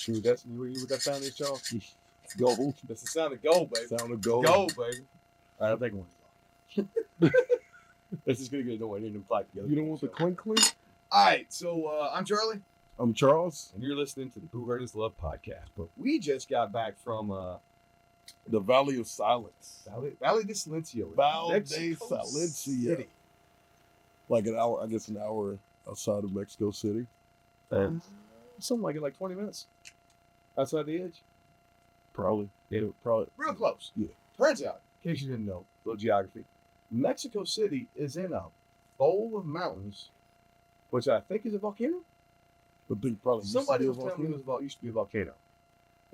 See, that's what that sound is, y'all? Gold. That's the sound of gold, baby. Sound of gold. Gold, baby. All right, I'll take one. This is going to get annoying. They didn't play together. You don't want the clink clink? All right, so I'm Charlie. I'm Charles. And you're listening to the Who Heard Us Love podcast. But we just got back from the Valley of Silence. Valley de Silencio. Valley de Silencio. Like an hour outside of Mexico City. Something like 20 minutes outside the edge. Probably. Yeah, probably. Real close. Yeah. Turns out, in case you didn't know, little geography, Mexico City is in a bowl of mountains, which I think is a volcano. I think probably somebody was telling me it used to be a volcano.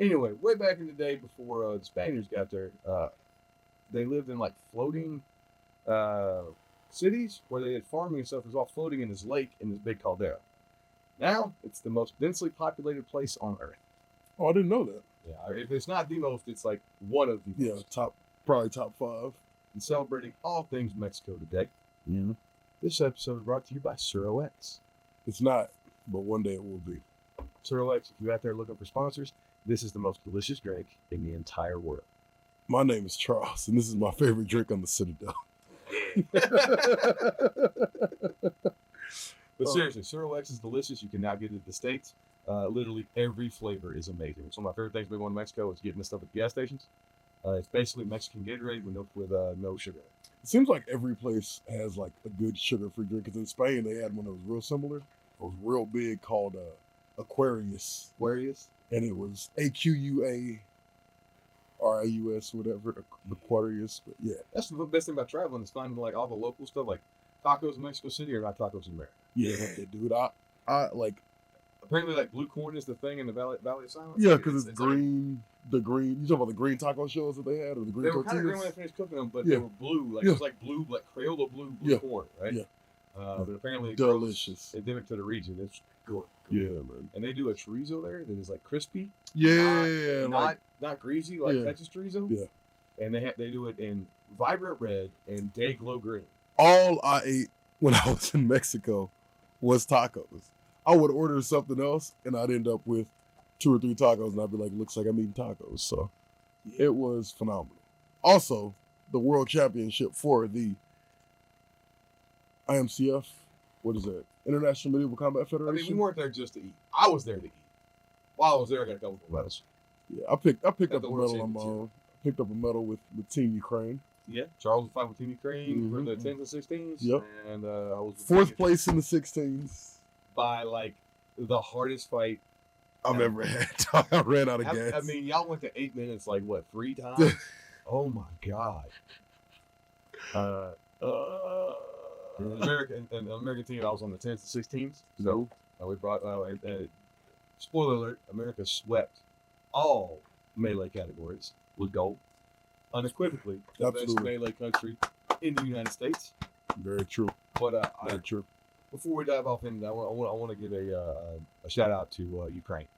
Anyway, way back in the day before the Spaniards got there, they lived in like floating cities where they had farming and stuff. It was all floating in this lake in this big caldera. Now it's the most densely populated place on Earth. Oh, I didn't know that. Yeah, if it's not the most, it's like one of the most. Yeah, probably top 5. And celebrating all things Mexico today. Yeah. This episode is brought to you by Suro X. It's not, but one day it will be. Suro X, if you're out there looking for sponsors, this is the most delicious drink in the entire world. My name is Charles, and this is my favorite drink on the Citadel. But seriously, Suro X is delicious. You can now get it at the States. Literally every flavor is amazing. It's one of my favorite things about going to Mexico is getting this stuff at the gas stations. It's basically Mexican Gatorade with no sugar. It seems like every place has like a good sugar-free drink. Because in Spain they had one that was real similar. It was real big called Aquarius. And it was AQUARIUS, whatever, Aquarius. But yeah, that's the best thing about traveling is finding like all the local stuff, like tacos in Mexico City or not tacos in America. Yeah, dude. I like. Apparently, like blue corn is the thing in the Valley of Silence. Yeah, because it's green. The green. You talking about the green taco shells that they had, or the green tortillas? They were kind of green when I finished cooking them, but they were blue. Like it was like blue, like Crayola blue corn, right? Yeah. But apparently, delicious. Endemic to the region. It's good. Yeah, man. And they do a chorizo there that is like crispy. Yeah, not greasy like Texas chorizo. Yeah. And they do it in vibrant red and day glow green. All I ate when I was in Mexico was tacos. I would order something else, and I'd end up with 2 or 3 tacos, and I'd be like, looks like I'm eating tacos. So it was phenomenal. Also, the world championship for the IMCF, what is that? International Medieval Combat Federation? I mean, we weren't there just to eat. I was there to eat. While I was there, I got a couple of medals. Yeah, I picked up a medal on my own. I picked up a medal with Team Ukraine. Yeah, Charles was fighting with Team Ukraine for the 10s and 16s. Yep. And I was 4th place in the 16s. By like the hardest fight I've ever had. I ran out of gas. I mean, y'all went to 8 minutes like what, 3 times? Oh my god. An American team. I was on the 10s and 16s. So we brought. Spoiler alert: America swept all melee categories with gold, unequivocally the best melee country in the United States. Very true. But very true. Before we dive off into that, I want to give a shout out to Ukraine.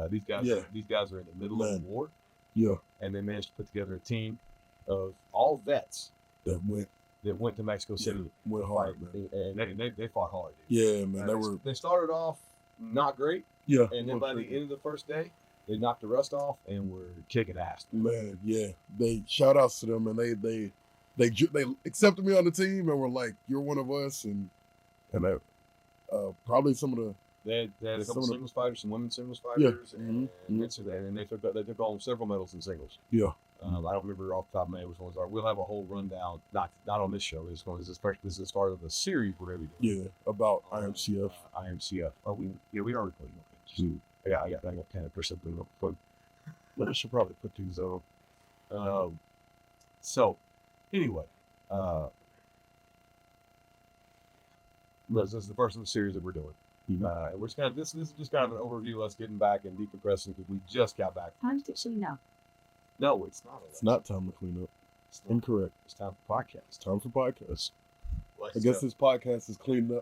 These guys are in the middle of a war. Yeah. And they managed to put together a team of all vets that went to Mexico City. Went hard, man. And they fought hard. Dude. Yeah, man. They started off not great. Yeah. And then by the end of the first day, they knocked the rust off and were kicking ass. Man, yeah. They shout outs to them, and they accepted me on the team and were like, "You're one of us," and probably some of the. They had a couple singles fighters, some women's singles fighters, and they took home several medals in singles. Yeah. I don't remember off the top of my head which ones are. We'll have a whole rundown, not on this show. This is part of the series we're going to be doing. Yeah, about IMCF. IMCF. Oh, we are recording. Yeah, I got kind of push something up. I should probably put these on. So, anyway, this is the first of the series that we're doing. We're just this is just kind of an overview of us getting back and decompressing because we just got back. Time to clean up. No, it's not. It's not time to clean up. Incorrect. It's time for podcast. It's time for podcast. I guess this podcast is cleaning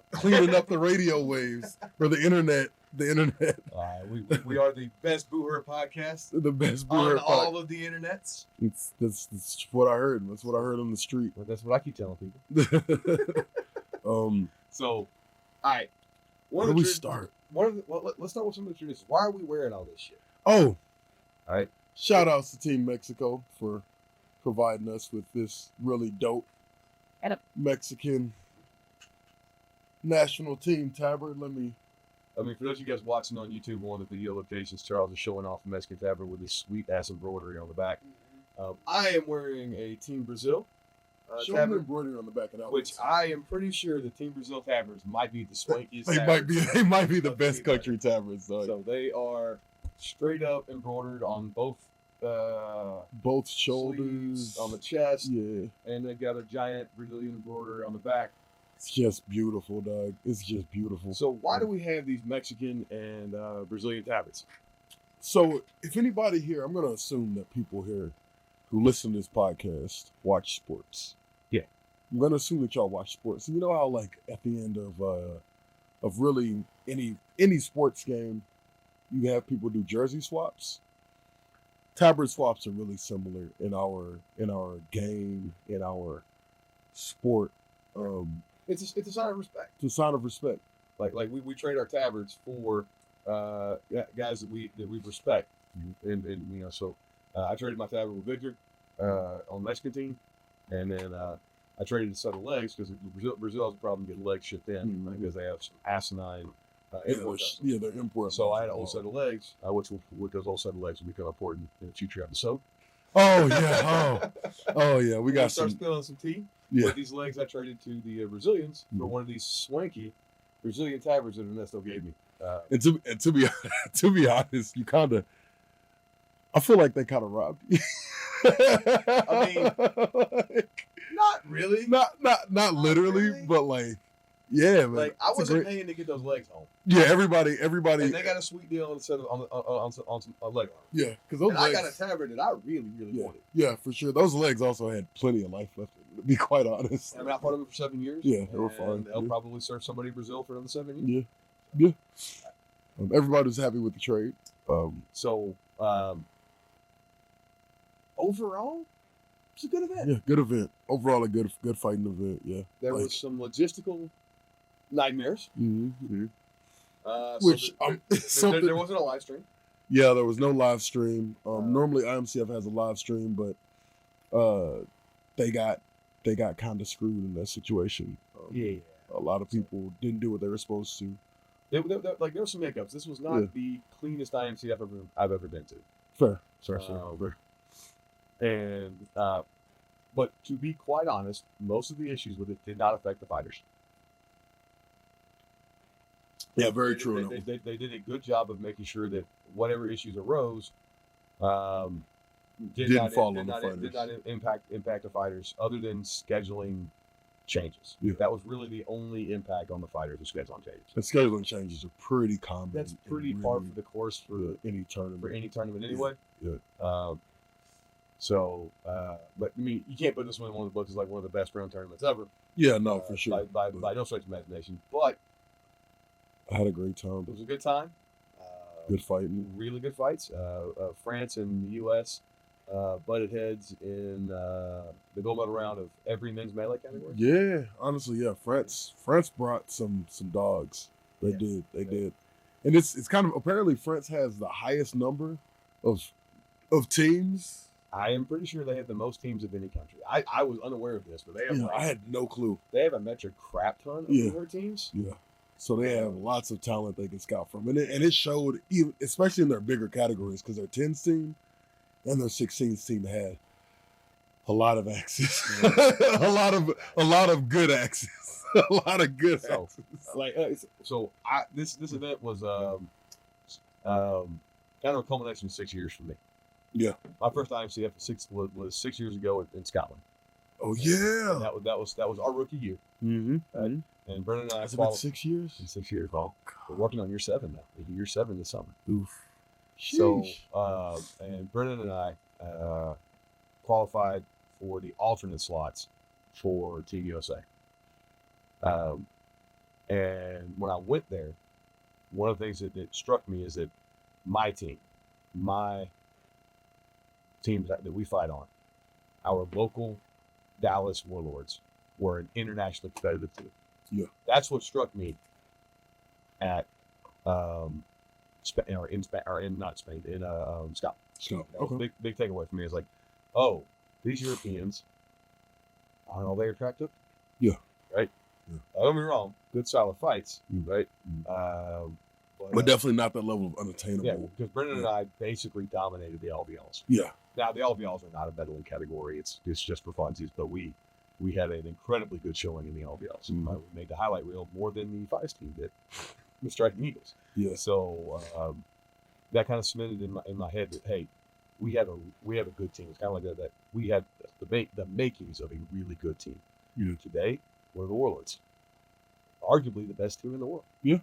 up the radio waves or the internet. The internet. We are the best Boo-Her podcast. The best Boo-Her on all of the internets. That's what I heard. That's what I heard on the street. Well, that's what I keep telling people. So, all right. Where do we start? Let's start with some of the traditions. Why are we wearing all this shit? Oh, All right. shout outs to Team Mexico for providing us with this really dope Mexican national team tabard. I mean, for those of you guys watching on YouTube, one of the video locations, Charles is showing off a Mexican tabard with this sweet ass embroidery on the back. I am wearing a Team Brazil Show them tabard, embroidery on the back of that. which I am pretty sure the Team Brazil tabards might be the swankiest. They might be the best country tabards. So they are straight up embroidered on both shoulders, sleeves, on the chest, yeah, and they've got a giant Brazilian embroidery on the back. It's just beautiful, dog. It's just beautiful. So why do we have these Mexican and Brazilian tabards? So if anybody here, I'm going to assume that people here who listen to this podcast watch sports. Yeah. I'm going to assume that y'all watch sports. And you know how, like, at the end of really any sports game, you have people do jersey swaps? Tabard swaps are really similar in our game, in our sport. It's a sign of respect. It's a sign of respect. Like we trade our tabards for guys that we respect, and you know. So I traded my tabard with Victor on the Mexican team, and then I traded a set of legs because Brazil has a problem getting legs shipped in because they have some asinine imports. Yeah, they're imports. So I had an old set of legs, which those old set of legs will become important in a future episode. Oh yeah, oh yeah, we got start spilling some tea. Yeah, with these legs I traded to the Brazilians for one of these swanky Brazilian tabards that Ernesto gave me. And to be honest, you I feel like they kind of robbed you. I mean, not really. Not literally, really. But like, yeah, man. Like I wasn't paying to get those legs home. Yeah, everybody. And they got a sweet deal on some leg. Yeah, because those legs. I got a tabard that I really wanted. Yeah, for sure. Those legs also had plenty of life left in them, to be quite honest. I mean, I fought them for 7 years. Yeah, they were fine. They'll probably serve somebody in Brazil for another 7 years. Yeah. Everybody was happy with the trade. Overall, it's a good event. Yeah, good event. Overall, a good fighting event. Yeah. There was some logistical nightmares. Mm-hmm. Which there wasn't a live stream. Yeah, there was no live stream. Normally IMCF has a live stream, but they got kind of screwed in that situation. A lot of people didn't do what they were supposed to. There were some hiccups. This was not the cleanest IMCF I've ever been to. Fair. And but to be quite honest, most of the issues with it did not affect the fighters. Yeah, very true. They did a good job of making sure that whatever issues arose did not impact the fighters, other than scheduling changes. Yeah. That was really the only impact on the fighters, the scheduling changes. The scheduling changes are pretty common. That's pretty par for the course for any tournament. Anyway. Yeah. But I mean, you can't put this one in one of the books as like one of the best round tournaments ever. Yeah, no, for sure. By no stretch of imagination. But I had a great time. It was a good time. Good fighting. Really good fights. France and the U.S. Butted heads in the gold medal round of every men's melee category. Yeah, honestly, yeah. France brought some dogs. They did. And it's kind of, apparently France has the highest number of teams. I am pretty sure they have the most teams of any country. I was unaware of this, but they have. I had no clue. They have a metric crap ton of their teams. Yeah. So they have lots of talent they can scout from, and it showed, even especially in their bigger categories, because their 10s team and their 16s team had a lot of axes, a lot of good axes, a lot of good axes. This event was kind of a culmination of 6 years for me. Yeah, my first IMCF was 6 years ago in Scotland. Oh yeah, and that was our rookie year. Mm-hmm. And Brennan and I. It's been 6 years. 6 years, Paul. We're working on year 7 now. Year 7 this summer. Oof. Sheesh. So, and Brennan and I qualified for the alternate slots for Team USA. And when I went there, one of the things that struck me is that my team that we fight on, our local Dallas Warlords, were an internationally competitive team. Yeah, that's what struck me at not Spain, in Scotland. So, That was a okay. big takeaway for me. Is like, oh, these Europeans aren't all they attractive. Yeah. Right. Yeah. Don't get me wrong. Good solid fights. Right. But definitely not that level of unattainable. Yeah, because Brendan and I basically dominated the LBLs. Yeah. Now the LBLs are not a medaling category; it's just for funsies. But we had an incredibly good showing in the LBLs. Mhm. We made the highlight reel more than the FISE team did. The Striking Eagles. Yeah. So that kind of cemented in my head that hey, we have a good team. It's kind of like that we had the makings of a really good team. Yeah. Today we're the Warlords, arguably the best team in the world. Yeah.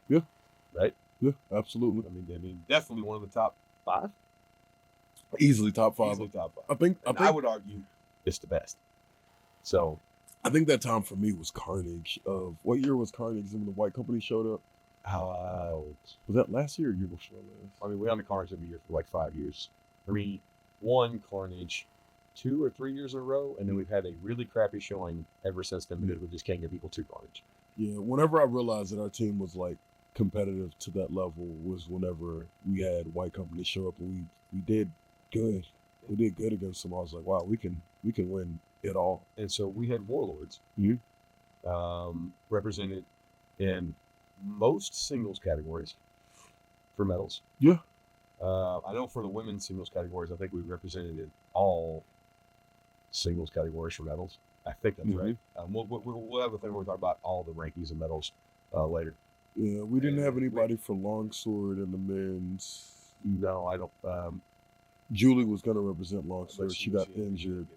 Yeah. Right. Yeah. Absolutely. I mean, definitely one of the top 5. Easily top 5. Easily top 5. I think I would argue it's the best. So I think that time for me was Carnage. What year was Carnage when the White Company showed up? how Was that last year or year before last? I mean, we on the Carnage every year for like 5 years. We won Carnage 2 or 3 years in a row, and then we've had a really crappy showing ever since then because we just can't get people to Carnage. Yeah, whenever I realized that our team was like competitive to that level was whenever we had White Company show up and we did good. We did good against them. I was like, wow, we can win it all. And so we had Warlords represented in most singles categories for medals. Yeah. I know for the women's singles categories, I think we represented in all singles categories for medals. I think that's right. We'll have a thing where we talk about all the rankings and medals later. Yeah, we didn't have anybody for longsword in the men's. No, I don't. Julie was going to represent longsword. She got injured.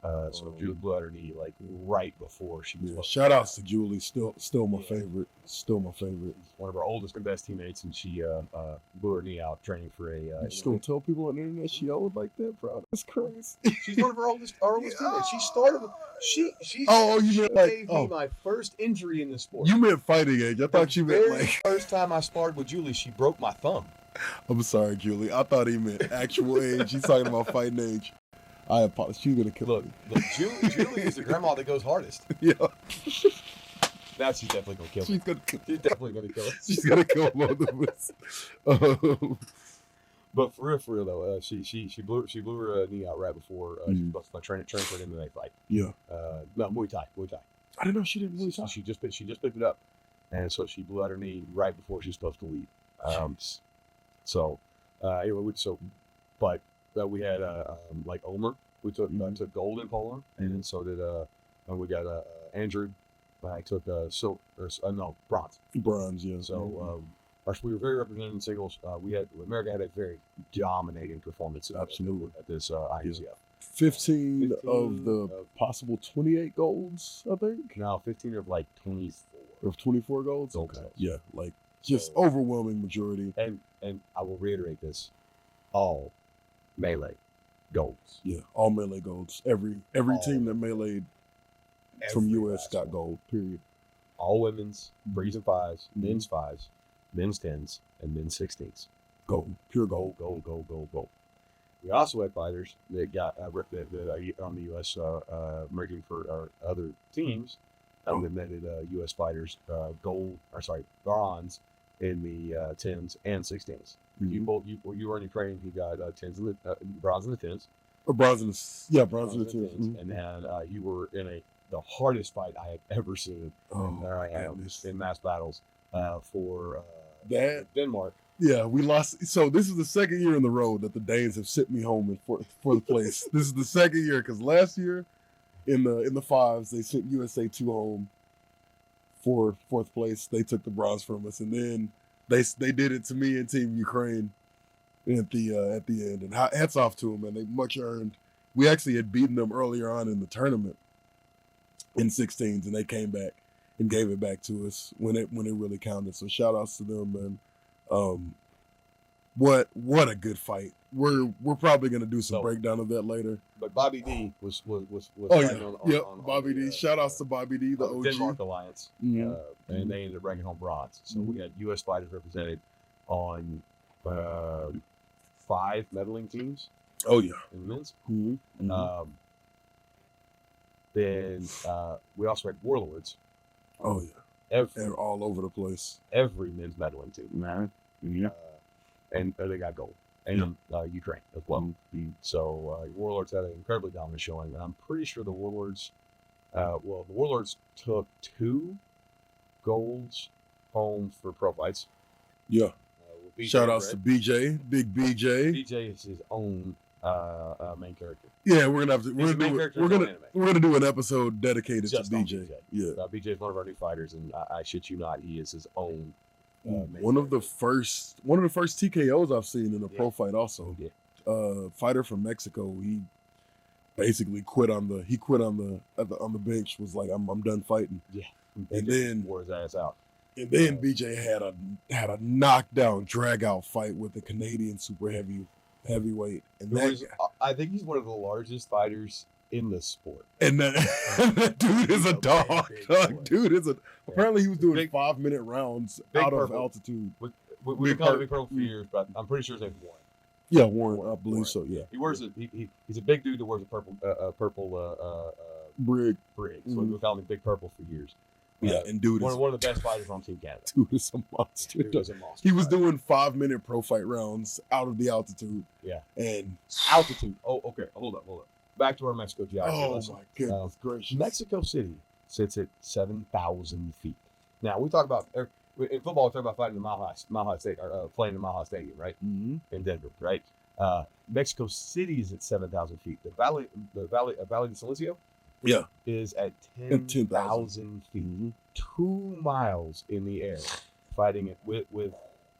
So Julie blew out her knee like right before she was. Yeah, shout outs to Julie. Still my favorite. Still my favorite. One of our oldest and best teammates, and she blew her knee out training for a. You just gonna tell people on the internet she old like that, bro? That's crazy. She's one of our oldest teammates. She started. She you meant like gave me my first injury in the sport. You meant fighting age. I thought you meant like first time I sparred with Julie, she broke my thumb. I'm sorry, Julie. I thought he meant actual age. He's talking about fighting age. I apologize. She's gonna kill me. Look, Julie is the grandma that goes hardest. Yeah. Now she's definitely gonna kill me. She's definitely gonna kill us. She's gonna kill both of us. But for real though, she blew her knee out right before she was supposed to train for an MMA fight. Yeah. No, Muay Thai. I didn't know she did Muay Thai. She just picked it up, and so she blew out her knee right before she was supposed to leave. Anyway, but we had like Omer. We took gold in Poland, and then so did we got Andrew. I took bronze. Bronze, yeah. So we were very represented in singles. America had a very dominating performance. Absolutely. At this ICF. 15 of the possible 28 golds, I think. No, 15 of like 24. Of 24 golds? Okay. Yeah, like just overwhelming majority. And I will reiterate this: all melee golds. Yeah, all melee golds. Every team that meleeed from US got gold. Period. All women's 3s and 5s, men's 5s, men's 10s, and men's 16s. Gold. Pure gold. Gold. We also had fighters that got that on the US merging for our other teams. That netted US fighters bronze in the 10s and 16s. You were in Ukraine. You got 10s and bronze in the 10s. Bronze in the 10s. And then you were in the hardest fight I have ever seen in mass battles for Denmark. Yeah, we lost. So this is the second year in the row that the Danes have sent me home for the place. This is the second year because last year in the 5s they sent USA 2 home for 4th place. They took the bronze from us, and then they did it to me and Team Ukraine at the end. And hats off to them, man. They much earned. We actually had beaten them earlier on in the tournament in 16s, and they came back and gave it back to us when it really counted. So shout outs to them, man. What a good fight. We're probably gonna do some breakdown of that later. But Bobby D was Bobby D. Shout outs to Bobby D, the OG. Denmark Alliance. And they ended up bringing home bronze. So we had US fighters represented on 5 medaling teams. Oh yeah. In the men's. Then we also had Warlords. Oh yeah. They're all over the place. Every men's medaling team. Man. Yeah. and they got gold. And Ukraine as well. So Warlords had an incredibly dominant showing, and I'm pretty sure the Warlords, the Warlords took 2 golds home for pro fights. Yeah. with BJ Shout outs Brett. to BJ, big BJ. BJ is his own main character. Yeah, we're gonna have to. He's the main character in anime. We're gonna do an episode dedicated Just to on BJ. BJ. Yeah. BJ is one of our new fighters, and I shit you not, he is his own. One of the first TKOs I've seen in a pro fight. Also, Yeah. Fighter from Mexico. He basically quit on the bench. Was like, I'm done fighting. Yeah. And then wore his ass out. And then BJ had a knockdown, drag out fight with the Canadian super heavyweight, and I think he's one of the largest fighters in the sport. And that dude is a dog. Dude is apparently he was doing Big, 5-minute rounds Big out Purple. of altitude. We've called him Big Purple for years, but I'm pretty sure his name's Warren. Yeah, Warren, I believe so. Yeah, he wears he's a big dude that wears a purple brig. So we called him Big Purple for years. Yeah, and dude one is of the best fighters on Team Canada. Dude is a monster. Dude is a monster. He was doing 5-minute pro fight rounds out of the altitude. Yeah, and altitude. Oh, okay. Hold up. Back to our Mexico geography. Oh lesson. my goodness gracious! Mexico City sits at 7,000 feet. Now we talk about in football. We talk about fighting in Mile High State or playing in Mile High Stadium, right? Mm-hmm. In Denver, right? Mexico City is at 7,000 feet. The Valley de Silencio, is at 10,000 feet. Mm-hmm. 2 miles in the air, fighting it with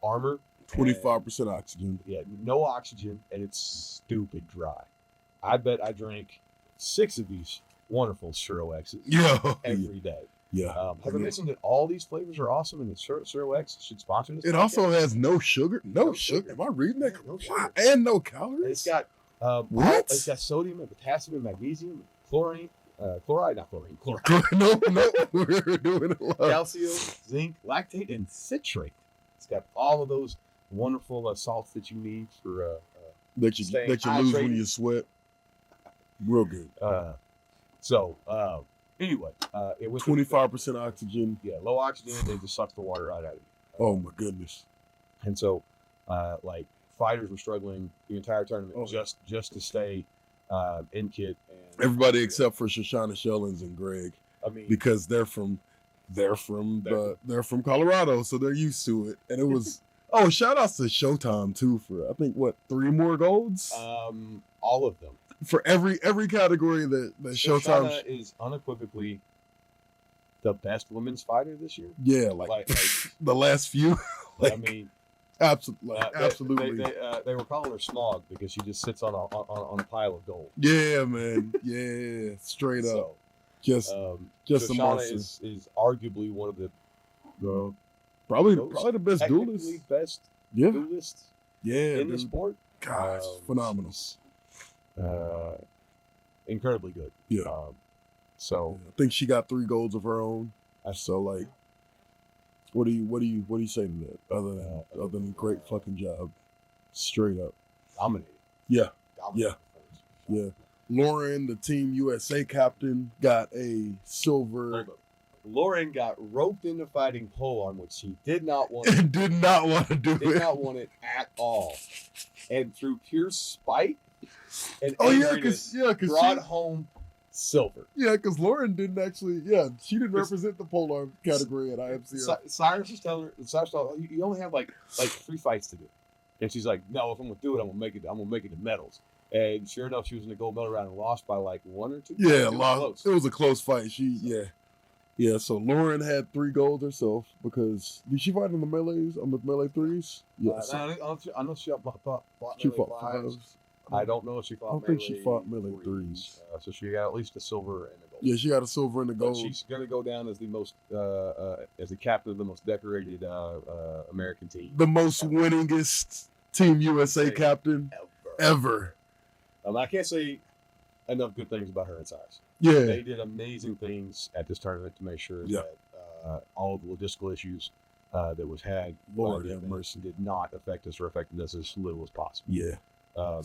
armor. 25% oxygen. Yeah, no oxygen, and it's stupid dry. I bet I drank 6 of these wonderful Churro X's every day. Yeah. Have I mentioned that all these flavors are awesome, and the Churro X should sponsor this? It also has no sugar. No sugar. Am I reading that? No sugar. And no calories. It's got what? It's got sodium and potassium and magnesium, chloride. No, we're doing it live. Calcium, zinc, lactate, and citrate. It's got all of those wonderful salts that you need for that you lose when you sweat. Real good. Anyway, it was 25% oxygen. Yeah, low oxygen. They just suck the water right out of you. Oh my goodness. And so, like fighters were struggling the entire tournament just to stay in kit. And everybody except for Shoshana Shellings and Greg. I mean, because they're from Colorado, so they're used to it. And it was shout outs to Showtime too for I think 3 more golds. All of them. For every category that Showtime is unequivocally the best women's fighder this year. Yeah, like the last few. I mean, absolutely. They were calling her Smog because she just sits on a pile of gold. Yeah, man. Yeah, straight up. Just a monster. is arguably one of the probably the best duelist. Duelists. Yeah, in the sport. Gosh, phenomenal. Incredibly good. Yeah. So I think she got 3 golds of her own. So like, what do you say to that? Other than great fucking job, straight up. Dominated. Yeah. Lauren, the Team USA captain, got a silver. Lauren got roped into fighting polearm, which she did not want. Did not want to do it. Did not want it at all, and through pure spite. And because brought home silver. Yeah, because Lauren didn't actually. Yeah, she didn't represent the polearm category at IMCR. Cyrus was telling her, you only have like 3 fights to do, and she's like, no, if I'm gonna do it, I'm gonna make it to medals. And sure enough, she was in the gold medal round and lost by like 1 or 2. Yeah, lost. It was a close fight. Yeah. So Lauren had 3 gold herself because did she fight on the melees on the melee 3s? Yes. I know she fought she melee fought 5s. I don't know if she fought. I don't think she fought melee 3s. So she got at least a silver and a gold. Yeah, she got a silver and a gold. But she's going to go down as the most, as the captain of the most decorated American team. The most winningest Team USA captain ever. I can't say enough good things about her and Cyrus. Yeah, they did amazing things at this tournament to make sure that all the logistical issues that was had, Lord have mercy, did not affect us or affected us as little as possible. Yeah.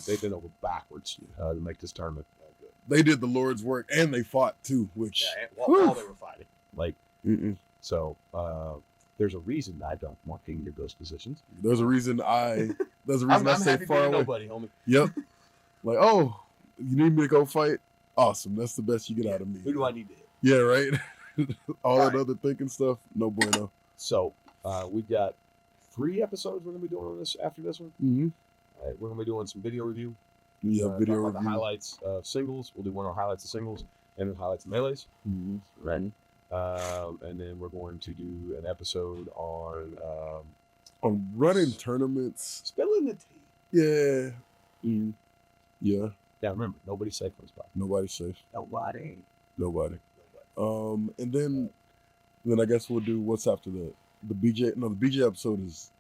They've been over backwards to make this tournament good. They did the Lord's work, and they fought too. Which while they were fighting, So there's a reason I don't want King of Ghost positions. There's a reason I That's the reason I I'm say happy far being away. nobody, homie. Yep. Like, oh, you need me to go fight? Awesome. That's the best you get out of me. Who do I need to hit? Yeah, right. All that right. other thinking stuff, no bueno. So we've got 3 episodes we're gonna be doing on this after this one. Mm-hmm. All right, we're gonna be doing some video review. Yeah, video talk about review. the highlights of singles. We'll do one on highlights of singles and then highlights of melees. Mm-hmm. Right. And then we're going to do an episode on running tournaments. spilling the tea. Yeah. Mm. Yeah. Now remember, nobody's safe on this podcast. Nobody's safe. Nobody. And then I guess we'll do what's after that. The BJ. No, the BJ episode is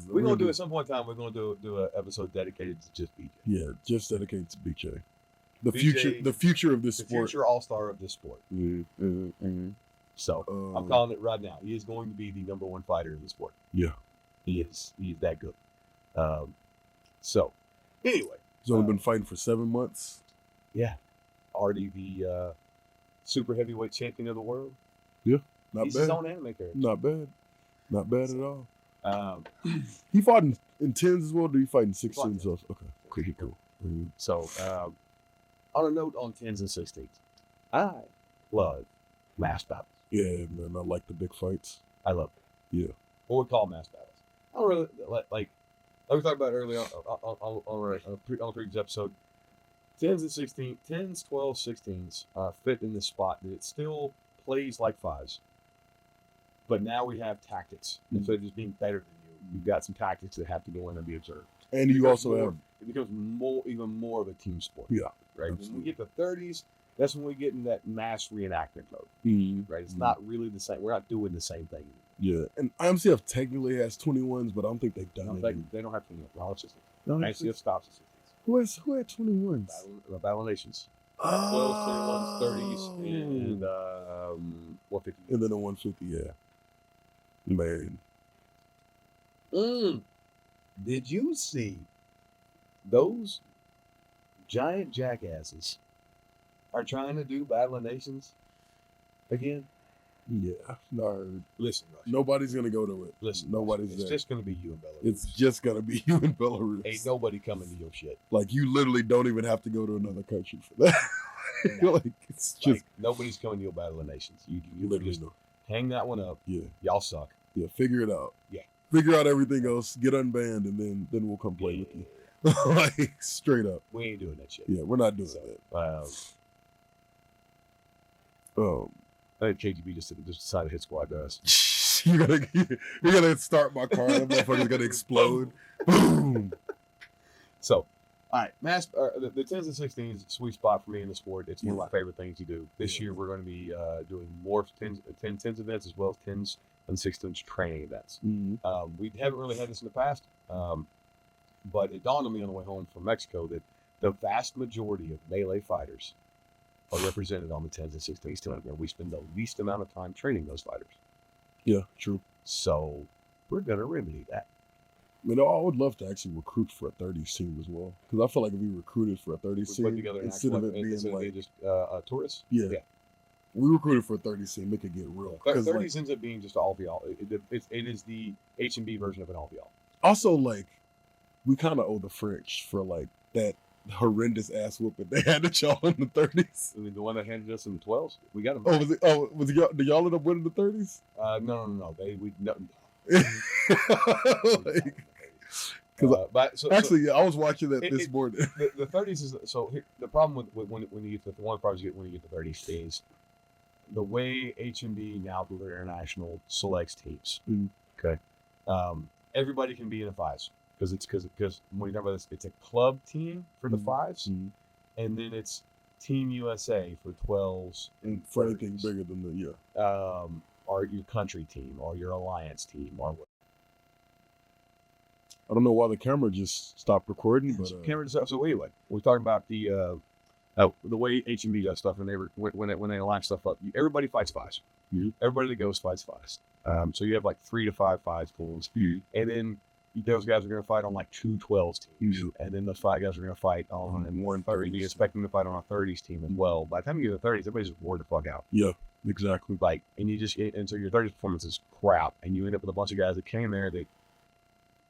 we're gonna do at some point in time. We're gonna do an episode dedicated to just BJ. Yeah, just dedicated to BJ. The BJ, future of this the sport. future all-star of this sport. Mm-hmm. So I'm calling it right now. He is going to be the number 1 fighter in the sport. Yeah, he is. He's that good. So anyway, he's only been fighting for 7 months. Yeah, already the super heavyweight champion of the world. Yeah, not he's bad. His own anime character. Not bad at all. He fought in 10s as well. Or did he fight in 16s? Okay, cool. Mm-hmm. So, on a note on 10s and 16s, I love mass battles. Yeah, man, I like the big fights. I love it. Yeah. What we call mass battles. I don't really like we talked about earlier on a previous episode. 10s and 16s, 10s, 12s, 16s fit in this spot that it still plays like 5s. But now we have tactics. Mm-hmm. Instead of just being better than you, you've got some tactics that have to go in and be observed. And you also have... It becomes even more of a team sport. Yeah. Right? Absolutely. When we get to 30s, that's when we get in that mass reenactment mode. Mm-hmm. Right? It's not really the same. We're not doing the same thing. Yeah. And IMCF technically has 21s, but I don't think they've done it. They don't have 21. No, it's just No, IMCF stops at 16s. Who had 21s? Battle Nations. 12s, 21s, 30s, and 150. And then the 150, yeah. Man. Did you see those giant jackasses are trying to do Battle of Nations again? Yeah. No. Listen, Rush. Nobody's going to go to it. Listen, nobody's it's there. just going to be you in Belarus. It's just going to be you in Belarus. Ain't nobody coming to your shit. Like, you literally don't even have to go to another country for that. No. Like, it's just... nobody's coming to your Battle of Nations. You literally just don't. hang that one up. Yeah. Y'all suck. Yeah, figure it out. Yeah. Figure out everything else, get unbanned, and then we'll come play with you. Like, straight up. We ain't doing that shit. Yeah, we're not doing that. I think KGB just decided to hit squad to us. You're gonna start my car, that motherfucker's gonna explode. Boom. So, all right, the 10s and 16s sweet spot for me in the sport. It's one of my favorite things to do. This year we're going to be doing more 10s events as well as 10s and 16s training events. Mm-hmm. We haven't really had this in the past, but it dawned on me on the way home from Mexico that the vast majority of melee fighters are represented on the 10s and 16s where we spend the least amount of time training those fighters. Yeah, true. So we're going to remedy that. You know, I would love to actually recruit for a 30s team as well, because I feel like if we recruited for a 30s team put together instead of it being like just tourists. Yeah, we recruited for a 30s team, it could get real. 30s ends up being just all VL. It is the H&B version of an all VL. Also, like, we kind of owe the French for like that horrendous ass whooping they had at y'all in the 30s. I mean, the one that handed us in the 12s, we got them. Was it y'all? Did y'all end up winning the 30s? No. I was watching that this morning. The 30s is the problem with when you get the one problems you get when you get the 30s is the way H&B now through their international selects teams. Mm-hmm. Okay, everybody can be in the 5s because when you talk about this, it's a club team for the 5s, and then it's Team USA for 12s and for anything bigger than the or your country team or your alliance team or what. I don't know why the camera just stopped recording, but so anyway, we're talking about the way H&B does stuff, and when they line stuff up, everybody fights 5s. Mm-hmm. Everybody that goes fights 5s. So you have like 3 to 5 5s pools, and then those guys are going to fight on like 2 12s teams, and then those 5 guys are going to fight on and more than 30s. You expect them to fight on a 30s team as well. By the time you get to the 30s, everybody's just bored the fuck out. Yeah, exactly. Like, and so your 30s performance is crap, and you end up with a bunch of guys that came there that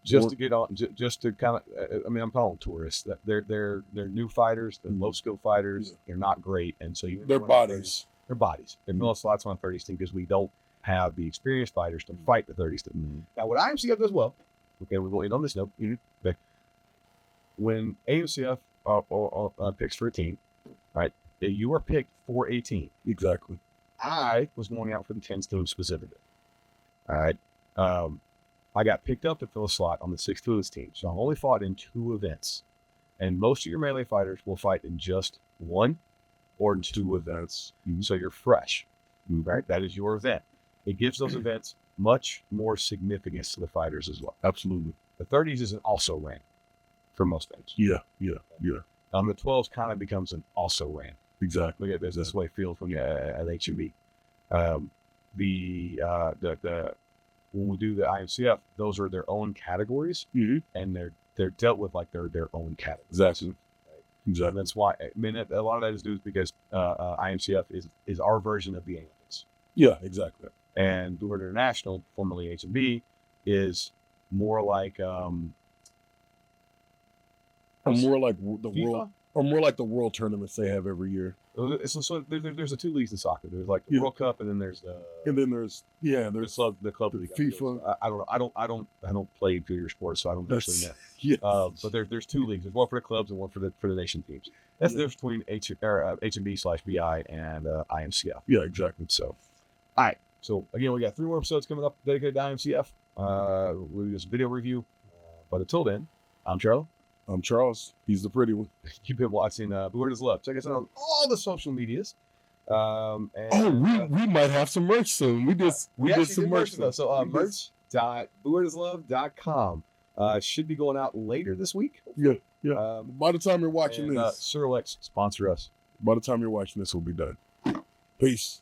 just to get on, just to kind of. I mean, I'm calling tourists. That they're new fighters. They're low skill fighters. Yeah. They're not great, and so Their bodies. Their bodies. They're filling slots on 30s team because we don't have the experienced fighters to fight the 30s team. Now, what IMCF does well. Okay, we will end on this note. Okay. When AMCF picks for a team, right? You are picked for a team. Exactly. I was going out for the 10s team specifically. All right. I got picked up to fill a slot on the 6 Tools team. So I only fought in 2 events. And most of your melee fighters will fight in just 1 or 2 events. So you're fresh. Right? That is your event. It gives those events much more significance to the fighters as well. Absolutely. The 30s is an also ran for most events. Yeah. The 12s kind of becomes an also ran. Exactly. Look at this. This way it feels when you're at HMB. When we do the IMCF, those are their own categories, and they're dealt with like they're their own categories. Exactly. Exactly. And that's why. I mean, a lot of that is due because IMCF is our version of the Olympics. Yeah, exactly. And Blue Herd International, formerly HMB, is more like more like the FIFA? world, or more like the world tournaments they have every year. So there's the 2 leagues in soccer. There's like the World Cup, and then there's the the club league. FIFA. I don't play your sports, so I don't actually know. Yes. But there's 2 leagues. There's one for the clubs and one for the nation teams. That's the difference between HMB/BI and IMCF. Yeah, exactly. So, all right. So again, we got 3 more episodes coming up dedicated to IMCF. We'll do this video review. But until then, I'm Charlie. I'm Charles. He's the pretty one. You've been watching Blue Herd is Love. Check us out on all the social medias. We might have some merch soon. We did some merch though. So merch.blueherdislove.com should be going out later this week. Yeah. By the time you're watching this, Surlex sponsor us. By the time you're watching this, will be done. Peace.